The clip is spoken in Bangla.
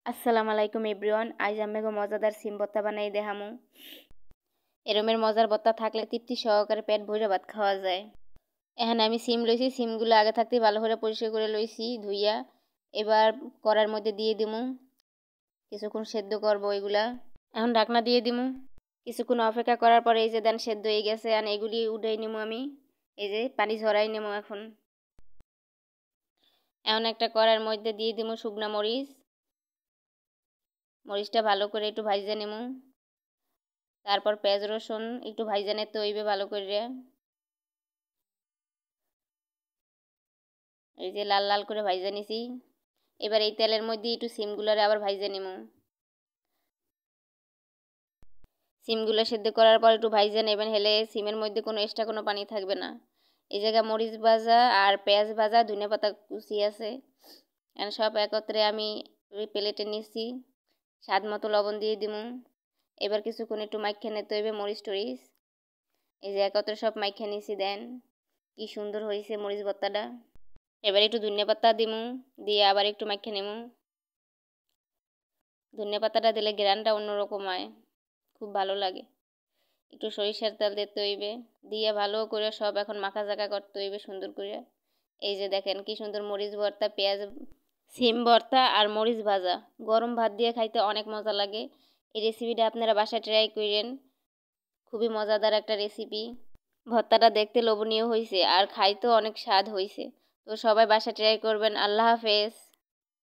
আসসালামু আলাইকুম এভরিওয়ান। আজ আমি মজাদার সিম ভর্তা বানাই দেখামু। এরমের মজার ভর্তা থাকলে তৃপ্তি সহকারে পেট ভরে ভাত খাওয়া যায়। এখানে আমি সিম লইছি, সিমগুলো আগে থাকতে ভালো করে পরিষ্কার করে লইছি ধুইয়া। এবার কড়ার মধ্যে দিয়ে দিমু, কিছুক্ষণ সেদ্ধ করবো এগুলা। এখন ঢাকনা দিয়ে দিমু, কিছুক্ষণ অপেক্ষা করার পরে এই যে দেন সেদ্ধ হয়ে গেছে। আর এগুলি উঠাই নিমু আমি, এই যে পানি ঝরাই নেবো। এখন একটা কড়ার মধ্যে দিয়ে দিমু শুকনা মরিচ। মরিচটা ভালো করে একটু ভাজে নেবো। তারপর পেঁয়াজ রসুন একটু ভাইজা নিতে হইবে ভালো করে। এই যে লাল লাল করে ভাইজা নিছি। এবার এই তেলের মধ্যে একটু সিমগুলারে আবার ভাইজা নিব। সিমগুলো সেদ্ধ করার পর একটু ভাইজা নেবেন, হেলে সিমের মধ্যে কোনো এক্সট্রা কোনো পানি থাকবে না। এই জায়গায় মরিচ ভাজা আর পেঁয়াজ ভাজা ধনিয়া পাতা কুচি আছে, সব একত্রে আমি ওই প্লেটে নিছি। স্বাদ মতো লবণ দিয়ে দিব। এবার কিছুক্ষণ একটু মাইখা নিতে হইবে মরিচ টরিচ। এই যে একত্রে সব মাইখা নিছি, দেন কি সুন্দর হয়েছে মরিচ ভর্তাটা। এবার একটু ধনিয়া পাতা দিমু, দিয়ে আবার একটু মাখিয়ে নেবো। ধনিয়া পাতাটা দিলে গ্রানটা অন্যরকম হয়, খুব ভালো লাগে। একটু সরিষার তেল দিতে হইবে, দিয়ে ভালো করে সব এখন মাখা জাকা করতে হইবে সুন্দর করে। এই যে দেখেন কি সুন্দর মরিচ ভর্তা, পেঁয়াজ সিম ভর্তা আর মরিচ ভাজা গরম ভাত দিয়ে খাইতে অনেক মজা লাগে। এই রেসিপিটা আপনারা বাসায় ট্রাই করেন, খুবই মজাদার একটা রেসিপি। ভর্তাটা দেখতে লোভনীয় হয়েছে আর খাইতেও অনেক স্বাদ হয়েছে। তো সবাই বাসায় ট্রাই করবেন। আল্লাহ হাফেজ।